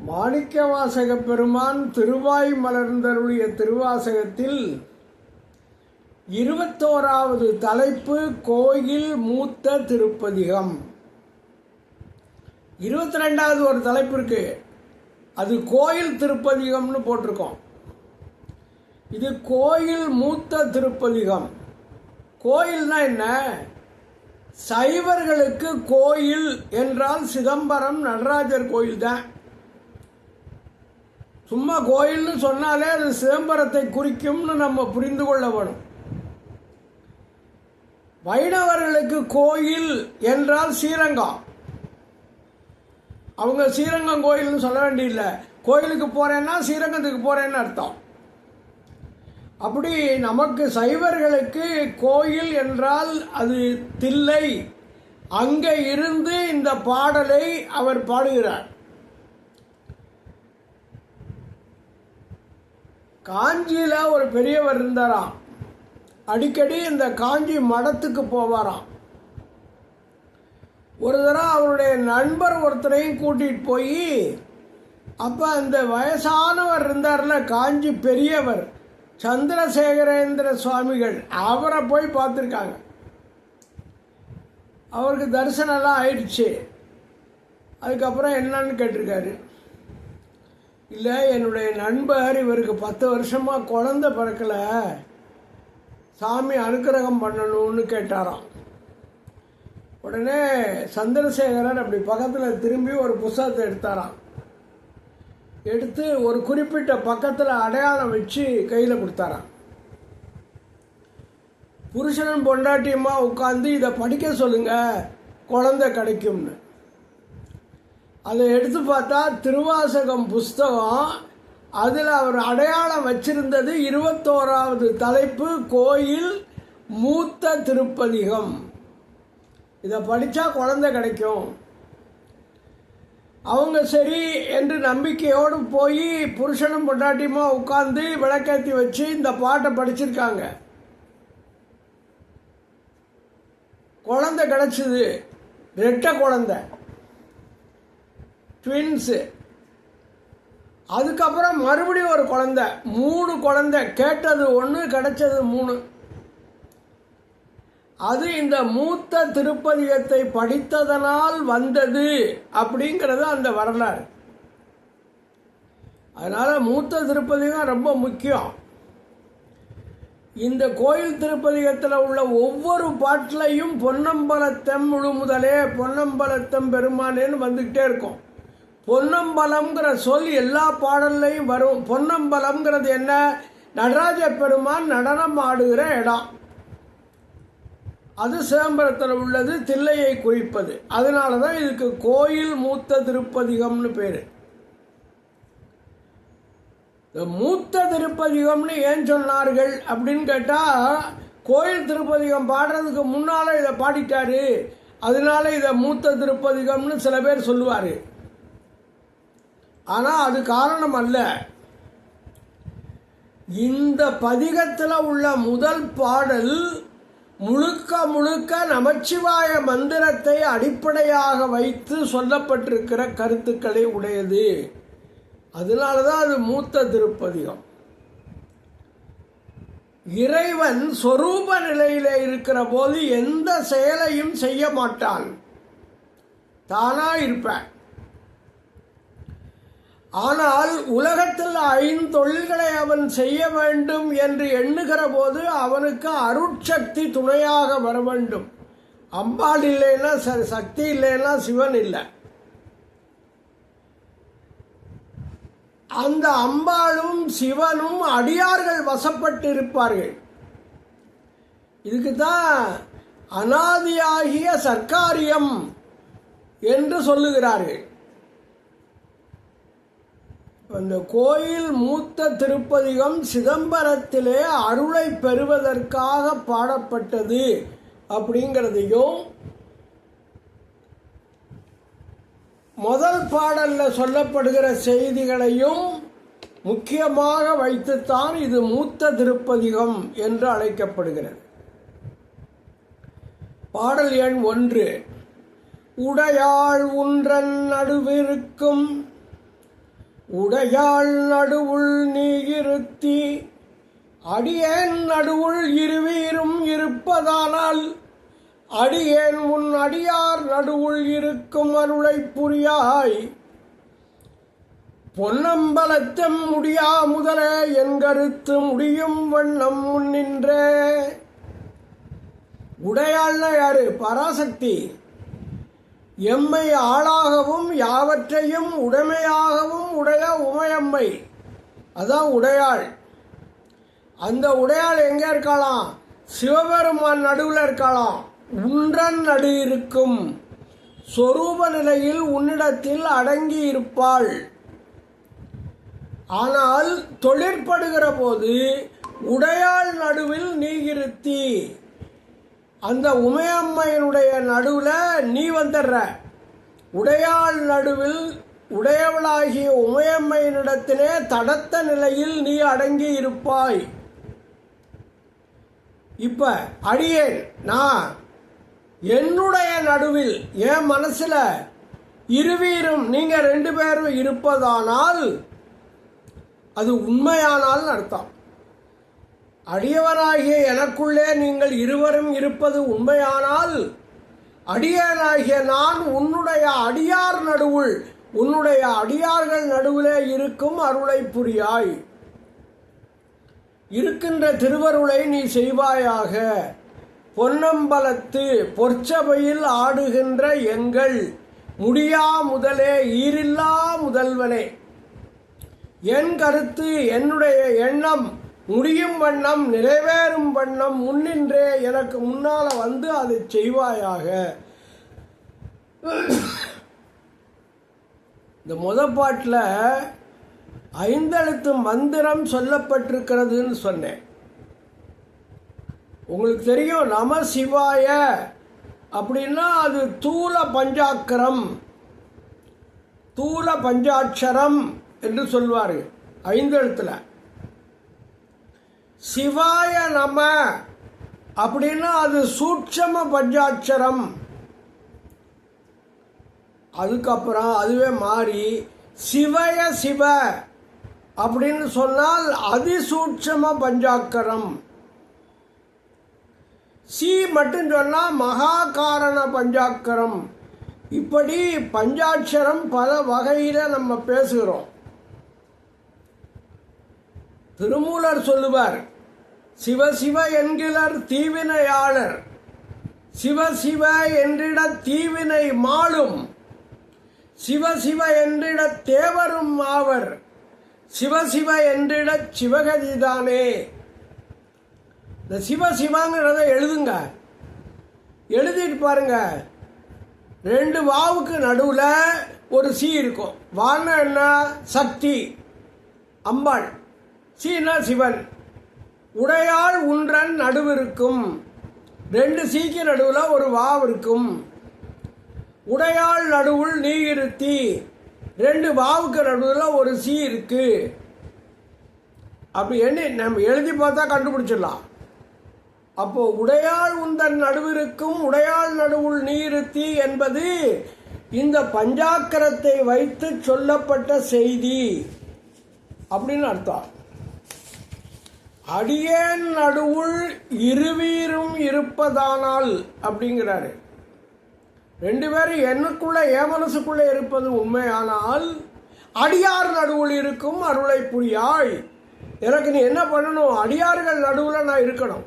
மாணிக்கவாசக பெருமான் திருவாய் மலர்ந்தருளிய திருவாசகத்தில் 21வது தலைப்பு கோயில் மூத்த திருப்பதிகம். 22வது ஒரு தலைப்பு இருக்கு, அது கோயில் திருப்பதிகம்னு போட்டிருக்கோம். இது கோயில் மூத்த திருப்பதிகம். கோயில்னா என்ன? சைவர்களுக்கு கோயில் என்றால் சிதம்பரம் நடராஜர் கோயில் தான். சும்மா கோயில்னு சொன்னாலே அது சிதம்பரத்தை குறிக்கும்னு நம்ம புரிந்து கொள்ள வேணும். வைணவர்களுக்கு கோயில் என்றால் ஸ்ரீரங்கம். அவங்க ஸ்ரீரங்கம் கோயில்னு சொல்ல வேண்டியதில்லை, கோயிலுக்கு போறேன்னா ஸ்ரீரங்கத்துக்கு போறேன்னு அர்த்தம். அப்படி நமக்கு சைவர்களுக்கு கோயில் என்றால் அது தில்லை. அங்கே இருந்து இந்த பாடலை அவர் பாடுகிறார். காஞ்சியில் ஒரு பெரியவர் இருந்தாராம். அடிக்கடி இந்த காஞ்சி மடத்துக்கு போவாராம். ஒரு தடவை அவருடைய நண்பர் ஒருத்தரையும் கூட்டிகிட்டு போய், அப்போ அந்த வயசானவர் இருந்தார்ல, காஞ்சி பெரியவர் சந்திரசேகரேந்திர சுவாமிகள், அவரை போய் பார்த்துருக்காங்க. அவருக்கு தரிசனம்லாம் ஆயிடுச்சு. அதுக்கப்புறம் என்னன்னு கேட்டிருக்காரு. இல்லை, என்னுடைய நண்பர், இவருக்கு 10 வருஷமாக குழந்தை பிறக்கலை, சாமி அனுக்கிரகம் பண்ணணும்னு கேட்டாராம். உடனே சந்திரசேகரன் அப்படி பக்கத்தில் திரும்பி ஒரு புஸ்தகத்தை எடுத்தாராம். எடுத்து ஒரு குறிப்பிட்ட பக்கத்தில் அடையாளம் வச்சு கையில் கொடுத்தாராம். புருஷனும் பொண்டாட்டியுமா உட்காந்து இதை படிக்க சொல்லுங்க, குழந்தை கிடைக்கும்னு. அதை எடுத்து பார்த்தா திருவாசகம் புஸ்தகம். அதில் அவர் அடையாளம் வச்சிருந்தது 21வது தலைப்பு கோயில் மூத்த திருப்பதிகம். இதை படித்தா குழந்தை கிடைக்கும். அவங்க சரி என்று நம்பிக்கையோடு போய் புருஷனும் பொண்டாட்டியுமா உட்காந்து விளக்கேற்றி வச்சு இந்த பாட்டை படிச்சிருக்காங்க. குழந்தை கிடைச்சிது, ரெட்டை குழந்தை, ட்வின்ஸு. அதுக்கப்புறம் மறுபடியும் ஒரு குழந்தை, 3 குழந்தை. கேட்டது 1, கிடைச்சது 3. அது இந்த மூத்த திருப்பதிகத்தை படித்ததனால் வந்தது அப்படிங்கிறது அந்த வரலாறு. அதனால மூத்த திருப்பதிகம் ரொம்ப முக்கியம். இந்த கோயில் திருப்பதிகத்தில் உள்ள ஒவ்வொரு பாட்டிலையும் பொன்னம்பலத்தம் முழு முதலே, பொன்னம்பலத்தம் பெருமானேன்னு வந்துக்கிட்டே இருக்கும். பொன்னம்பலம்ங்கிற சொல் எல்லா பாடல்லையும் வரும். பொன்னம்பலம்ங்கிறது என்ன? நடராஜ பெருமான் நடனம் ஆடுகிற இடம். அது சிதம்பரத்தில் உள்ளது, தில்லையை குறிப்பது. அதனால தான் இதுக்கு கோயில் மூத்த திருப்பதிகம்னு பேர். மூத்த திருப்பதிகம்னு ஏன் சொன்னார்கள் அப்படின்னு கேட்டால், கோயில் திருப்பதிகம் பாடுறதுக்கு முன்னால் இதை பாடிட்டாரு, அதனால இதை மூத்த திருப்பதிகம்னு சில பேர் சொல்லுவார். ஆனால் அது காரணம் அல்ல. இந்த பதிகத்தில் உள்ள முதல் பாடல் முழுக்க முழுக்க நமச்சிவாய மந்திரத்தை அடிப்படையாக வைத்து சொல்லப்பட்டிருக்கிற கருத்துக்களை உடையது. அதனால தான் அது மூத்த திருப்பதிகம். இறைவன் சொரூப நிலையில் இருக்கிற போது எந்த செயலையும் செய்ய மாட்டான், தானா இருப்பான். ஆனால் உலகத்தில் 5 தொழில்களை அவன் செய்ய வேண்டும் என்று எண்ணுகிற போது அவனுக்கு அருட்சக்தி துணையாக வர வேண்டும். அம்பாள் இல்லைன்னா சக்தி, இல்லைன்னா சிவன் இல்லை. அந்த அம்பாளும் சிவனும் அடியார்கள் வசப்பட்டு இருப்பார்கள். இதுக்கு தான் அனாதியாகிய சர்க்காரியம் என்று சொல்லுகிறார்கள். அந்த கோயில் மூத்த திருப்பதிகம் சிதம்பரத்திலே அருளை பெறுவதற்காக பாடப்பட்டது அப்படிங்கிறதையும், முதல் பாடலில் சொல்லப்படுகிற செய்திகளையும் முக்கியமாக வைத்துத்தான் இது மூத்த திருப்பதிகம் என்று அழைக்கப்படுகிறது. பாடல் எண் 1. உடையாள் உன்றன் நடுவிருக்கும் உடையாள் நடுவுள் நீ இருத்தி அடியேன் நடுவுள் இருவீரும் இருப்பதானால் அடியேன் உன் அடியார் நடுவுள் இருக்கும் அருளை புரியாய். பொன்னம்பலத்தம் முடியா முதலே என் கருத்து முடியும் வண்ணம் முன்னின்றே. உடையாள்னா யாரு? பராசக்தி. எம்மை ஆளாகவும் யாவற்றையும் உடைமையாகவும் உடைய உமையம்மை, அதான் உடையாள். அந்த உடையாள் எங்க இருக்கலாம்? சிவபெருமான் நடுவில் இருக்கலாம். உன்றன் நடு இருக்கும் சொரூப நிலையில் உன்னிடத்தில் அடங்கி இருப்பாள். ஆனால் தொழிற்படுகிற போது உடையாள் நடுவில் நீ இருத்தி, அந்த உமையம்மையினுடைய நடுவில் நீ வந்துடுற. உடையாள் நடுவில் உடையவளாகிய உமையம்மையினிடத்திலே தடத்த நிலையில் நீ அடங்கி இருப்பாய். இப்ப அடியேன் நான் என்னுடைய நடுவில் என் மனசுல இருவீரும் நீங்க 2 பேரும் இருப்பதானால் அது உண்மையானால் அர்த்தம். அடியவனாகிய எனக்குள்ளே நீங்கள் இருவரும் இருப்பது உண்மையானால் அடியனாகிய நான் உன்னுடைய அடியார் நடுவுள் உன்னுடைய அடியார்கள் நடுவிலே இருக்கும் அருளை புரியாய். இருக்கின்ற திருவருளை நீ செய்வாயாக. பொன்னம்பலத்து பொற்சபையில் ஆடுகின்ற எங்கள் முடியா முதலே ஈரில்லா முதல்வனே, என் கருத்து என்னுடைய எண்ணம் முடியும் வண்ணம் நிறைவேறும் வண்ணம் முன்னின்றே எனக்கு முன்னால வந்து அதை செய்வாயாக. இந்த பாட்டில் 5 எழுத்து மந்திரம் சொல்லப்பட்டிருக்கிறதுன்னு சொன்னேன். உங்களுக்கு தெரியும், நம சிவாய அப்படின்னா அது தூல பஞ்சாக்கரம், தூல பஞ்சாட்சரம் என்று சொல்வார்கள் 5 எழுத்துல. சிவாய நம அப்படின்னா அது சூட்சம பஞ்சாட்சரம். அதுக்கப்புறம் அதுவே மாறி சிவய சிவ அப்படின்னு சொன்னால் அதிசூட்சம பஞ்சாக்கரம். சி மட்டும் சொன்னால் மகாகாரண பஞ்சாக்கரம். இப்படி பஞ்சாட்சரம் பல வகையில் நம்ம பேசுகிறோம். திருமூலர் சொல்லுவார், சிவ சிவ என்கிறார் தீவினையாளர், சிவ சிவ என்றிட தீவினை மாளும், சிவ சிவ என்றிட தேவரும் ஆவர், சிவ சிவ என்றிட சிவகதிதானே. இந்த சிவ சிவங்கிறத எழுதுங்க, எழுதிட்டு பாருங்க. 2 வாவுக்கு நடுவில் ஒரு சி இருக்கும். வான்னா என்ன? சக்தி, அம்பாள். சீனா சிவன். உடையாள் உன்றன் நடுவிருக்கும். 2 சீக்கு நடுவில் ஒரு வாவு இருக்கும். உடையாள் நடுவுள் நீ இருத்தி, 2 வாவுக்கு நடுவில் ஒரு சி இருக்கு. அப்படி என்ன நம்ம எழுதி பார்த்தா கண்டுபிடிச்சிடலாம். அப்போ உடையாள் உந்தன் நடுவிருக்கும் உடையாள் நடுவுள் நீ இருத்தி என்பது இந்த பஞ்சாக்கரத்தை வைத்து சொல்லப்பட்ட செய்தி அப்படின்னு அர்த்தம். அடியேன் நடுவுள் இருவீரும் இருப்பதானால் அப்படிங்கிறாரு. 2 பேரும் எனக்குள்ள என் மனசுக்குள்ளே இருப்பது உண்மையானால் அடியார் நடுவுள் இருக்கும் அருளை புரியாய். எனக்கு நீ என்ன பண்ணணும்? அடியார்கள் நடுவில் நான் இருக்கணும்.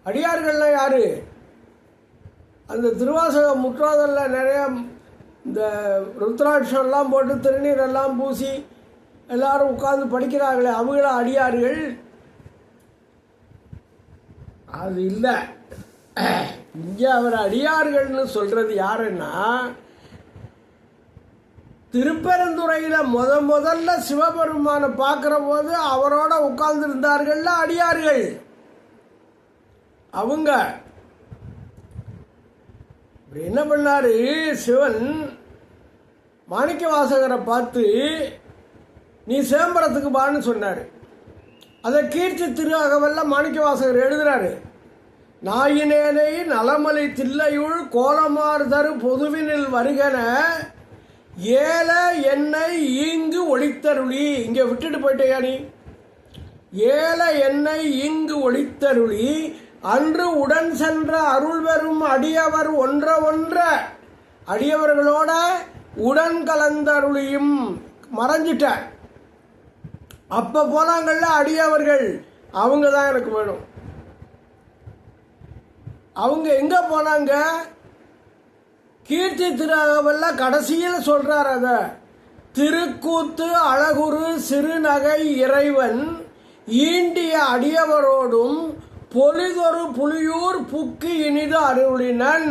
அடியார்கள்னா யாரு? அந்த திருவாசக முற்றோதலில் நிறைய இந்த ருத்ராட்சம்லாம் போட்டு திருநீரெல்லாம் பூசி எல்லாரும் உட்கார்ந்து படிக்கிறார்களே, அவங்கள அடியார்கள்? அது இல்லை. இங்கே அவர் அடியார்கள்னு சொல்றது யாருன்னா, திருப்பெருந்துறையில் முதல்ல சிவபெருமானை பார்க்குற போது அவரோட உட்கார்ந்து இருந்தார்கள்ல அடியார்கள். அவங்க என்ன பண்ணாரு? சிவன் மாணிக்க வாசகரை பார்த்து நீ சிதம்பரத்துக்கு பான்னு சொன்னார். அதை கீர்த்தி திரு அகவல்ல மாணிக்க வாசகர் எழுதுறாரு. நாயினேனை நலமலை தில்லையுள் கோலமார்தரு பொதுவினில் வருகன ஏல என்னை ஈங்கு ஒழித்த ஒளித்தருளி, இங்கே விட்டுட்டு போயிட்டேயா நீ, ஏல என்னை இங்கு ஒளித்தருளி அன்று உடன் சென்ற அருள் பெறும் அடியவர் ஒன்ற அடியவர்களோட உடன் கலந்தருளியும் மறைஞ்சிட்ட. அப்ப போனாங்கள்ல அடியவர்கள், அவங்க தான் எனக்கு வேணும். அவங்க எங்க போனாங்க? கீர்த்தி திருவல்ல கடைசியில் சொல்றார். அத திருக்கூத்து அழகுரு சிறுநகை இறைவன் ஈண்டிய அடியவரோடும் பொலிதொரு புலியூர் புக்கு இனிது அருளினன்.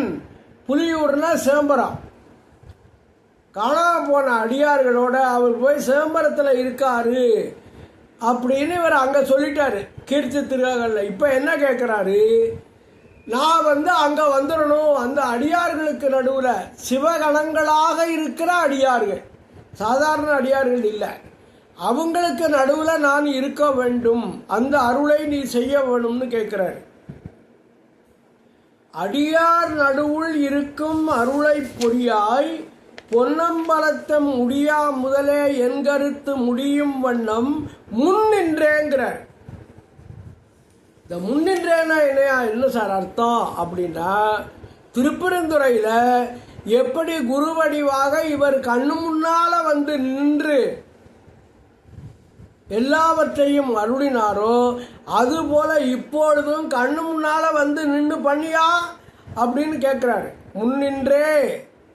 புலியூர்னா சிதம்பரம். காணாம போன அடியார்களோட அவர் போய் சிதம்பரத்தில் இருக்காரு அப்படின்னு இவர் அங்கே சொல்லிட்டாரு கீர்த்தி திருவகல்ல. இப்போ என்ன கேட்குறாரு? நான் அங்கே வந்துடணும். அந்த அடியார்களுக்கு நடுவில் சிவகணங்களாக இருக்கிற அடியார்கள், சாதாரண அடியார்கள் இல்லை, அவங்களுக்கு நடுவில் நான் இருக்க வேண்டும், அந்த அருளை நீ செய்ய வேணும்னு கேட்கிறார். அடியார் நடுவுள் இருக்கும் அருளை பொறியாய் பொன்னம்பலத்தம் முடியா முதலே என் கருத்து முடியும் வண்ணம் முன் நின்றேங்கிறார். இந்த முன்னின்றேன்னா என்ன சார் அர்த்தம் அப்படின்னா, திருப்பெருந்துறையில் எப்படி குருவடிவாக இவர் கண்ணு முன்னால நின்று எல்லாவற்றையும் அருளினாரோ அதுபோல இப்பொழுதும் கண்ணு முன்னால நின்று பண்ணியா அப்படின்னு கேட்கிறாரு. முன்னின்றே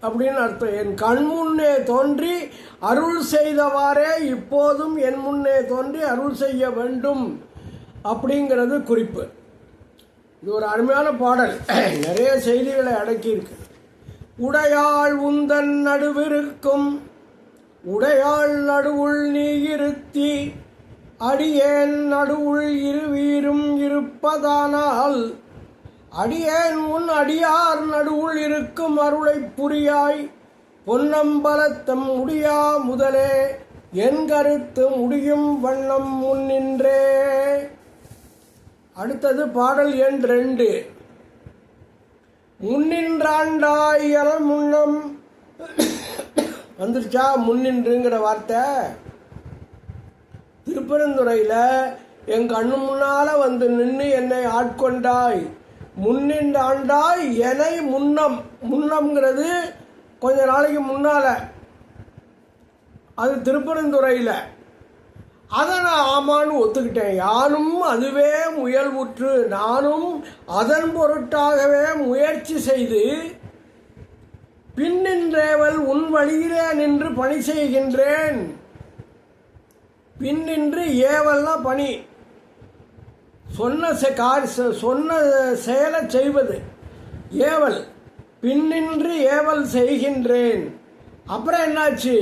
அப்படின்னு அர்த்தம். என் கண் முன்னே தோன்றி அருள் செய்தவாறே இப்போதும் என் முன்னே தோன்றி அருள் செய்ய வேண்டும் அப்படிங்கிறது குறிப்பு. இது ஒரு அருமையான பாடல், நிறைய செய்திகளை அடக்கியிருக்கு. உடையாள் உந்தன் நடுவிருக்கும் உடையாள் நடுவுள் நீ இருத்தி அடியேன் நடுவுள் இருவீரும் இருப்பதானால் அடியேன் உன் அடியார் நடுவுள் இருக்கும் அருளை புரியாய் பொன்னம்பலத்தம் முடியா முதலே என் கருத்து முடியும் வண்ணம் முன்னின்றே. அடுத்தது பாடல் எண் 2. முன்னின்றாண்டாய் என முன்னம் வந்துருச்சா? முன்னின்றுங்கிற வார்த்தை திருப்பெருந்துறையில் என் கண்ணு முன்னால நின்று என்னை ஆட்கொண்டாய். முன்னின்றாண்டாய் என முன்னம், முன்னம்ங்கிறது கொஞ்ச நாளைக்கு முன்னால, அது திருப்பெருந்துறையில். அதை நான் ஆமான்னு ஒத்துக்கிட்டேன். யானும் அதுவே முயல்வுற்று, நானும் அதன் பொருட்டாகவே முயற்சி செய்து பின்னின்றேவல் உன் வழியிலே நின்று பணி செய்கின்றேன். பின்னின்று ஏவல்னா பணி, சொன்ன செயலை செய்வது ஏவல். பின்னின்று ஏவல் செய்கின்றேன். அப்புறம் என்னாச்சு?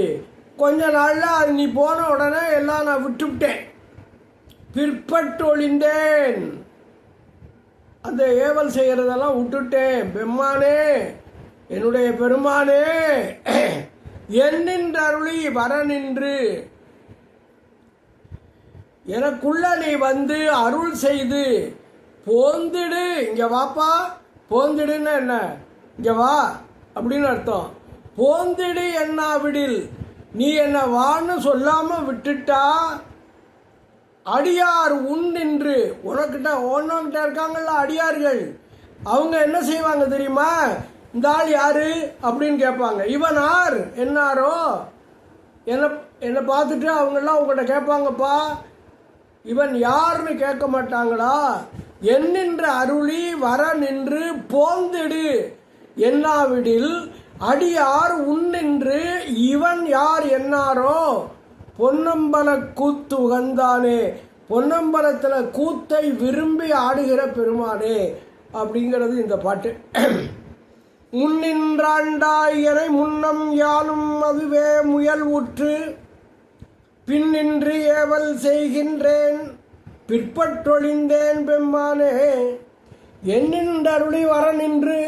கொஞ்ச நாள்ல அது நீ போன உடனே எல்லாம் நான் விட்டுவிட்டேன், பிற்பட்டு ஒளிந்தேன். அந்த ஏவல் செய்யறதெல்லாம் விட்டுட்டேன். பெம்மானே, என்னுடைய பெருமானே, என்னின்ற அருளி வர நின்று எனக்குள்ள நீ அருள் செய்து போந்திடு. இங்க வாப்பா, போந்திடுன்னா என்ன? இங்க வா அப்படின்னு அர்த்தம். போந்திடு என்னாவிடில், நீ என்ன வான்னு சொல்லாம விட்டுட்டா அடியார் உன் நின்று, உனக்கிட்ட இருக்காங்கல்ல அடியார்கள், அவங்க என்ன செய்வாங்க தெரியுமா? இந்த ஆள் யாரு அப்படின்னு கேட்பாங்க. இவன் யார் என்னாரோ என்னை பார்த்துட்டு அவங்கெல்லாம் உங்கள்கிட்ட கேட்பாங்கப்பா, இவன் யாருன்னு கேட்க மாட்டாங்களா? என்னென்ற அருளி வர நின்று போந்திடு என்னாவிடில் அடியார் உன்னின்று இவன் யார் என்னாரோ பொன்னம்பல கூத்து உகந்தானே, பொன்னம்பலத்தில் கூத்தை விரும்பி ஆடுகிற பெருமானே அப்படிங்கிறது இந்த பாட்டு. முன்னின்றாண்டாயனை முன்னம் யானும் அதுவே முயல் உற்று பின்னின்று ஏவல் செய்கின்றேன் பிற்பட்டொழிந்தேன் பெம்மானே. என்னின்றருளி வர நின்று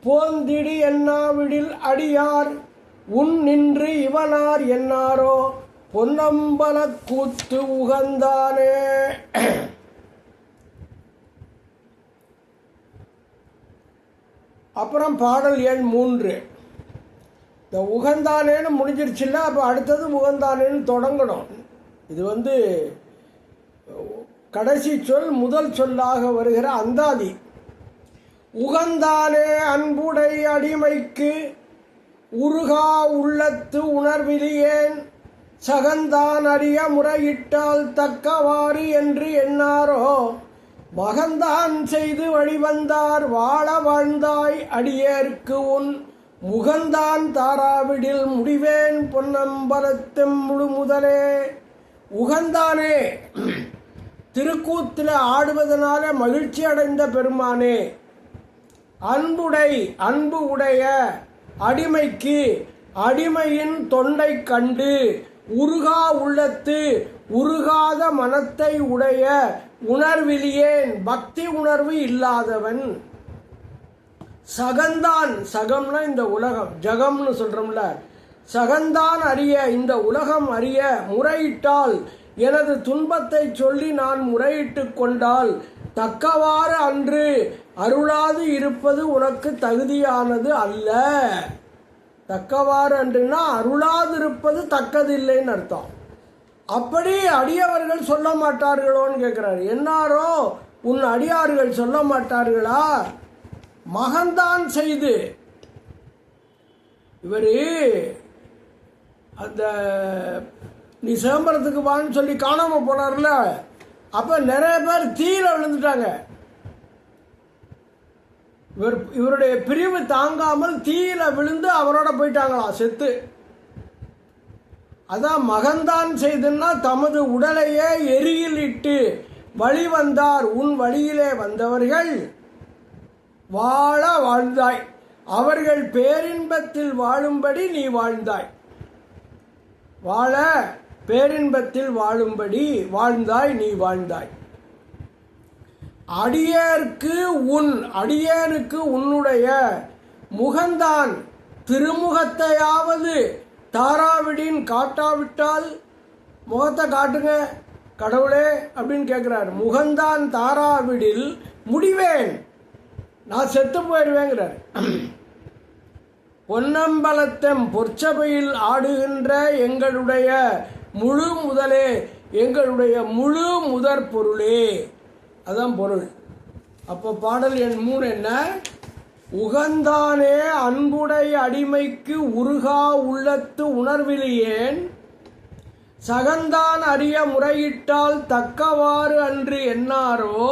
போந்திடி என்னாவிடில் அடியார் உன் நின்று இவனார் என்னாரோ பொன்னம்பல கூத்து உகந்தானே. அப்புறம் பாடல் எண் 3. இந்த உகந்தானேன்னு முடிஞ்சிருச்சுல்ல, அப்போ அடுத்தது உகந்தானேன்னு தொடங்கணும். இது கடைசி சொல் முதல் சொல்லாக வருகிற அந்தாதி. உகந்தானே அன்புடை அடிமைக்கு உருகா உள்ளத்து உணர்விலியேன் சகந்தான் அறிய முறையிட்டால் தக்கவாறு என்று எண்ணாரோ மகந்தான் செய்து வழிவந்தார் வாழ வாழ்ந்தாய் அடியேற்கு உன் முகந்தான் தாராவிடில் முடிவேன் பொன்னம்பலத்தெம் முழு முதலே. உகந்தானே, திருக்கூத்தில் ஆடுவதனால மகிழ்ச்சி அடைந்த பெருமானே, அன்பு உடைய அடிமைக்கு அடிமையின் தொண்டை கண்டு உருகா உள்ளத்து உருகாத மனத்தை உடைய உணர்விலியேன் பக்தி உணர்வு இல்லாதவன். சகந்தான், சகம்னா இந்த உலகம், ஜகம்னு சொல்றோம்ல, சகந்தான் அறிய இந்த உலகம் அறிய முறையிட்டால் எனது துன்பத்தை சொல்லி நான் முறையிட்டு கொண்டால் தக்கவாறு அன்று அருளாது இருப்பது உனக்கு தகுதியானது அல்ல. தக்கவாறு அன்றுனா அருளாது இருப்பது தக்கதில்லைன்னு அர்த்தம். அப்படி அடியவர்கள் சொல்ல மாட்டார்களோன்னு கேட்கிறார். என்னாரோ உன் அடியார்கள் சொல்ல மாட்டார்களா? மகந்தான் செய்து இவரு அந்த நீ சிதம்பரத்துக்கு வான்னு சொல்லி காணாம போனார்ல, அப்ப நிறைய பேர் தீயில விழுந்துட்டாங்க. இவருடைய பிரிவு தாங்காமல் தீயில விழுந்து அவரோட போயிட்டாங்களாம் செத்து. அதான் மகந்தான் செய்துன்னா தமது உடலையே எரியில் இட்டு வழி வந்தார் உன் வழியிலே வந்தவர்கள் வாழ வாழ்ந்தாய், அவர்கள் பேரின்பத்தில் வாழும்படி நீ வாழ்ந்தாய். வாழ பேரின்பத்தில் வாழும்படி வாழ்ந்தாய், நீ வாழ்ந்தாய். அடியேனுக்கு உன்னுடைய முகந்தான் திருமுகத்தையாவது தாராவிடின் காட்டாவிட்டால், முகத்தை காட்டுங்க கடவுளே அப்படின்னு கேட்கிறார். முகந்தான் தாராவிடில் முடிவேன், நான் செத்து போயிடுவேங்கிறார். பொன்னம்பலத்தெம் பொற்சபையில் ஆடுகின்ற எங்களுடைய முழு முதலே, எங்களுடைய முழு முதற் பொருளே, அதான் பொருள். அப்போ பாடல் எண் 3 என்ன? உகந்தானே அன்புடை அடிமைக்கு உருகா உள்ளத்து உணர்விலியேன் சகந்தான் அறிய முறையிட்டால் தக்கவாறு அன்று எண்ணாரோ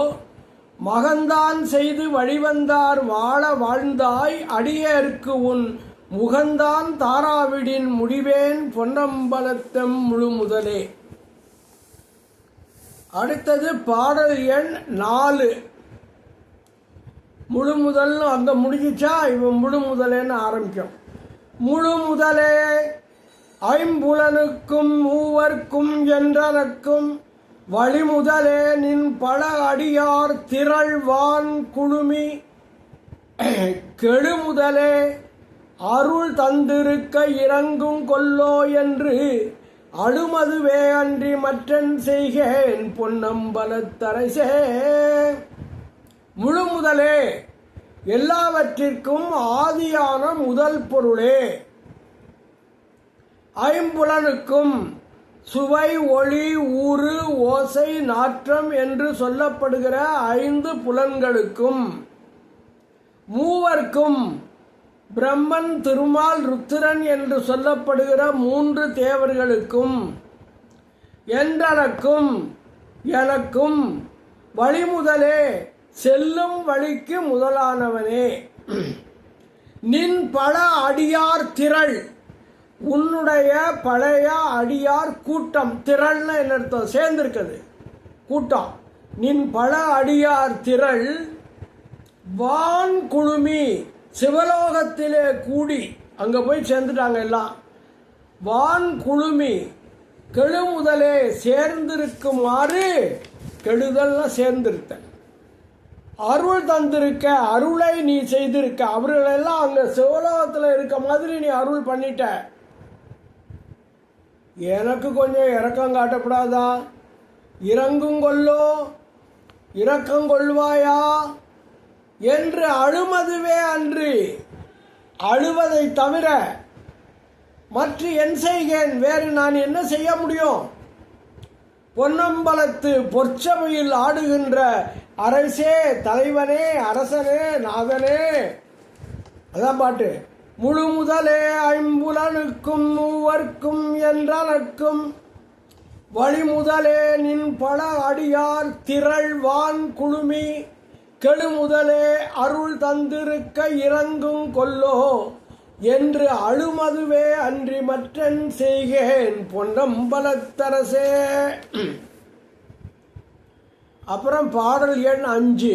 மகந்தான் செய்து வழிவந்தார் வாழ வாழ்ந்தாய் அடியேற்கு உன் முகந்தான் தாராவிடின் முடிவேன் பொன்னம்பலத்தெம் முழு முதலே. அடுத்தது பாடல் எண் 4. முழு முதல் அங்க முடிஞ்சிச்சா, இவன் முழு முதலேன்னு ஆரம்பிக்கும். முழு முதலே ஐம்புலனுக்கும் மூவர்க்கும் என்றனக்கும் வழிமுதலே நின் பல அடியார் திரள்வான் குழுமி கெழுமுதலே அருள் தந்திருக்க இறங்கும் கொல்லோ என்று அழுமதுவே அன்றி மற்றன் செய்கேன் பொன்னம்பலத்தரசே. முழு முதலே, எல்லாவற்றிற்கும் ஆதியான முதல் பொருளே, ஐம்புலனுக்கும் சுவை ஒளி ஊறு ஓசை நாற்றம் என்று சொல்லப்படுகிற 5 புலன்களுக்கும், மூவர்க்கும் பிரம்மன் திருமால் ருத்திரன் என்று சொல்லப்படுகிற 3 தேவர்களுக்கும், என்றனக்கும் எனக்கும் வழிமுதலே செல்லும் வழிக்கு முதலானவனே. நின் பல அடியார் திரள், உன்னுடைய பழைய அடியார் கூட்டம், திரள்னு என்ன அர்த்தம்? சேர்ந்திருக்குது கூட்டம். நின் பல அடியார் திரள் வான் குழுமி, சிவலோகத்திலே கூடி அங்க போய் சேர்ந்துட்டாங்க எல்லாம். வான் குழுமி கெழுமுதலே சேர்ந்திருக்குமாறு, கெடுதல்னா சேர்ந்திருக்க, அருள் தந்திருக்க, அருளை நீ செய்திருக்க, அவர்களெல்லாம் அங்க சிவலோகத்தில் இருக்க மாதிரி நீ அருள் பண்ணிட்ட. எனக்கு கொஞ்சம் இரக்கம் காட்டப்படாதா? இறங்குங்கொள்ளோ, இரக்கங்கொள்வாயா என்று அழுமதுவே அன்று, அழுவதை தவிர மற்ற என் செய்கேன், வேறு நான் என்ன செய்ய முடியும்? பொன்னம்பலத்து பொற்சபையில் ஆடுகின்ற அரசே, தலைவனே, அரசனே, நாதனே. அதான் பாட்டு. முழு முதலே ஐம்புலனுக்கும் மூவர்க்கும் என்றனக்கும் வழிமுதலே நின் பல அடியார் திரள்வான் குழுமி கெழுமுதலே அருள் தந்திருக்க இறங்கும் கொல்லோ என்று அழுமதுவே அன்றி மற்றன் செய்கேன் பொன்னம்பலத்தரசே. அப்புறம் பாடல் எண் 5.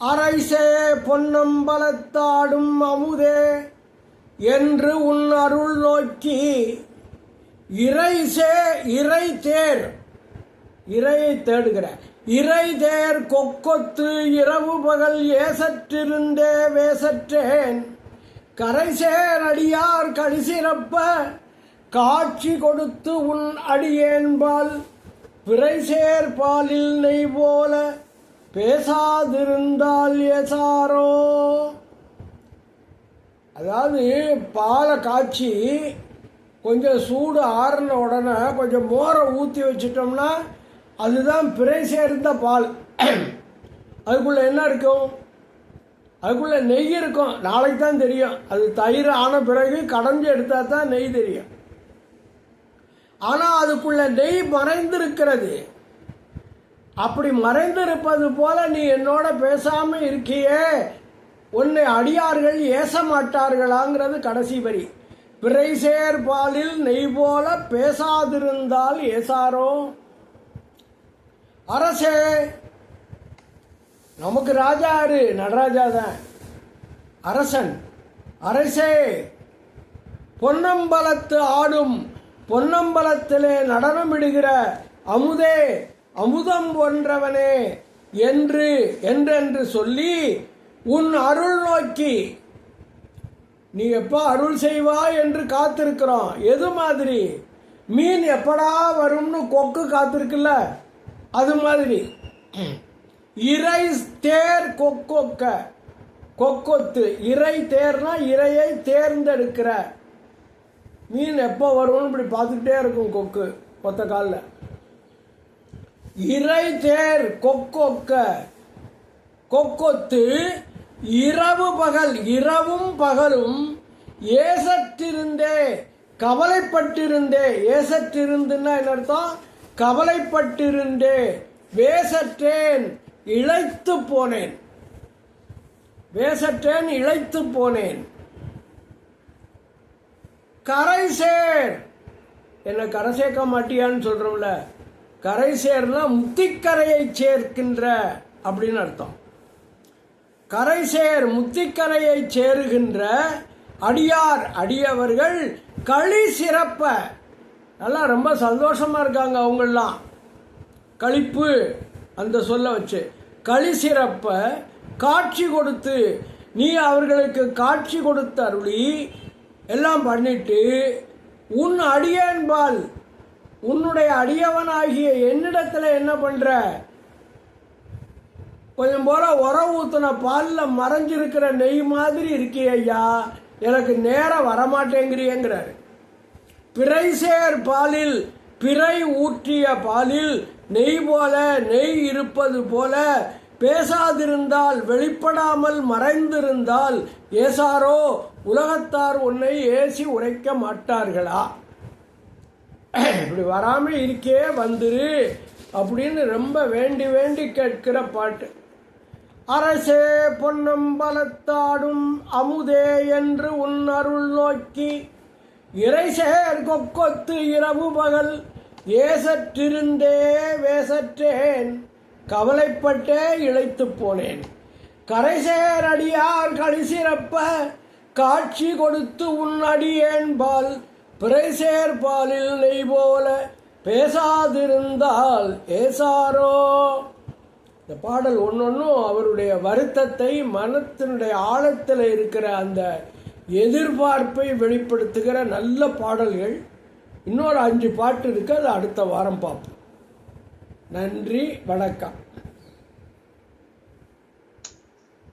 அரைசே பொன்னம்பலத்தாடும் அமுதே என்று உன் அருள் நோக்கி இறைசே இறையை தேடுகிற இறை தேர் கொக்கொத்து இரவு பகல் ஏசற்றிருந்தே வேசற்றேன் கரைசேர் அடியார் கடிசிறப்ப காட்சி கொடுத்து உன் அடியேன்பால் பிறைசேர் பாலில் நெய் போல பேசாதிருந்தால் ஏசாரோ. அதாவது பாலை காய்ச்சி கொஞ்சம் சூடு ஆறின உடனே கொஞ்சம் மோரை ஊற்றி வச்சிட்டோம்னா அதுதான் பிறை சேர்ந்த பால். அதுக்குள்ளே என்ன இருக்கும்? அதுக்குள்ளே நெய் இருக்கும். நாளைக்கு தான் தெரியும். அது தயிர் ஆன பிறகு கடைஞ்சி எடுத்தால் தான் நெய் தெரியும். ஆனால் அதுக்குள்ளே நெய் மறைந்திருக்கிறது. அப்படி மறைந்திருப்பது போல நீ என்னோட பேசாமல் இருக்கியே, உன்னை அடியார்கள் ஏச மாட்டார்களாங்கிறது கடைசி வரி. பிறைசேர் பாலில் நெய் போல பேசாதிருந்தால் ஏசாரோ. அரசே, நமக்கு ராஜா யாரு? நடராஜா தான் அரசன். அரசே, பொன்னம்பலத்து ஆடும் பொன்னம்பலத்திலே நடனமிடுகிற அமுதே, அமுதம் போன்றவனே என்றென்று சொல்லி உன் அருள் நோக்கி நீ எப்போ அருள் செய்வாய் என்று காத்திருக்கிறோம். எது மாதிரி? மீன் எப்படா வரும்னு கொக்கு காத்திருக்குல்ல, அது மாதிரி. இறை தேர் கொக்கொத்து. இறை தேர்னா இறையை தேர்ந்தெடுக்கிற. மீன் எப்போ வரும்னு இப்படி பார்த்துக்கிட்டே இருக்கும் கொக்கு ஒத்த காலில். இறை தேர் கொக்கொத்து இரவு பகல், இரவும் பகலும் ஏசற்றிருந்தே கவலைப்பட்டிருந்தே. ஏசற்றிருந்துன்னா என்ன அர்த்தம்? கவலைப்பட்டிருந்தே வேசற்றேன் இழைத்து போனேன். வேசற்றேன் இழைத்து போனேன். கரை சேர், என்ன கரை சேர்க்க மாட்டியான்னு சொல்றோம்ல, கரை சேர்னா முத்திக்கரையை சேர்க்கின்ற அப்படின்னு அர்த்தம். கரை சேர் முத்திக்கரையை சேருகின்ற அடியார் அடியவர்கள் களி சிறப்ப. நல்லா ரொம்ப சந்தோஷமா இருக்காங்க அவங்கெல்லாம். களிப்பு அந்த சொல்ல வச்சு களி சிறப்ப காட்சி கொடுத்து, நீ அவர்களுக்கு காட்சி கொடுத்து அருளி எல்லாம் பண்ணிட்டு உன் அடியேன்பால், உன்னுடைய அடியவனாகிய என்னிடத்துல என்ன பண்ற? கொஞ்சம் போல உரம் ஊத்துன பாலில் மறைஞ்சிருக்கிற நெய் மாதிரி இருக்கிய ஐயா, எனக்கு நேரம் வரமாட்டேங்கிறியங்கிறாரு. பிறைசேர் பாலில், பிறை ஊற்றிய பாலில் நெய் போல, நெய் இருப்பது போல பேசாதிருந்தால், வெளிப்படாமல் மறைந்திருந்தால் ஏசாரோ, உலகத்தார் உன்னை ஏசி உரைக்க மாட்டார்களா? இப்படி வராம இருக்கே, வந்துரு அப்படின்னு ரொம்ப வேண்டி வேண்டி கேட்கிற பாட்டு. அரசே பொன்னம்பலத்தாடும் அமுதே என்று உன் அருள் நோக்கி இறைசேர் கொக்கொத்து இரவு பகல் ஏசற்றிருந்தே வேசற்றேன் கவலைப்பட்டே இழைத்து போனேன். கரைசேர் அடியார் களிசிறப்ப காட்சி கொடுத்து உன் அடியேன்பால் பிறைசேர் பாலில் நெய் போல பேசாதிருந்தால் ஏசாரோ. இந்த பாடல் ஒன்னொன்னும் அவருடைய வருத்தத்தை, மனத்தினுடைய ஆழத்தில் இருக்கிற அந்த எதிர்பார்ப்பை வெளிப்படுத்துகிற நல்ல பாடல்கள். இன்னொரு 5 பாட்டு இருக்கு, அது அடுத்த வாரம் பார்ப்போம். நன்றி, வணக்கம்.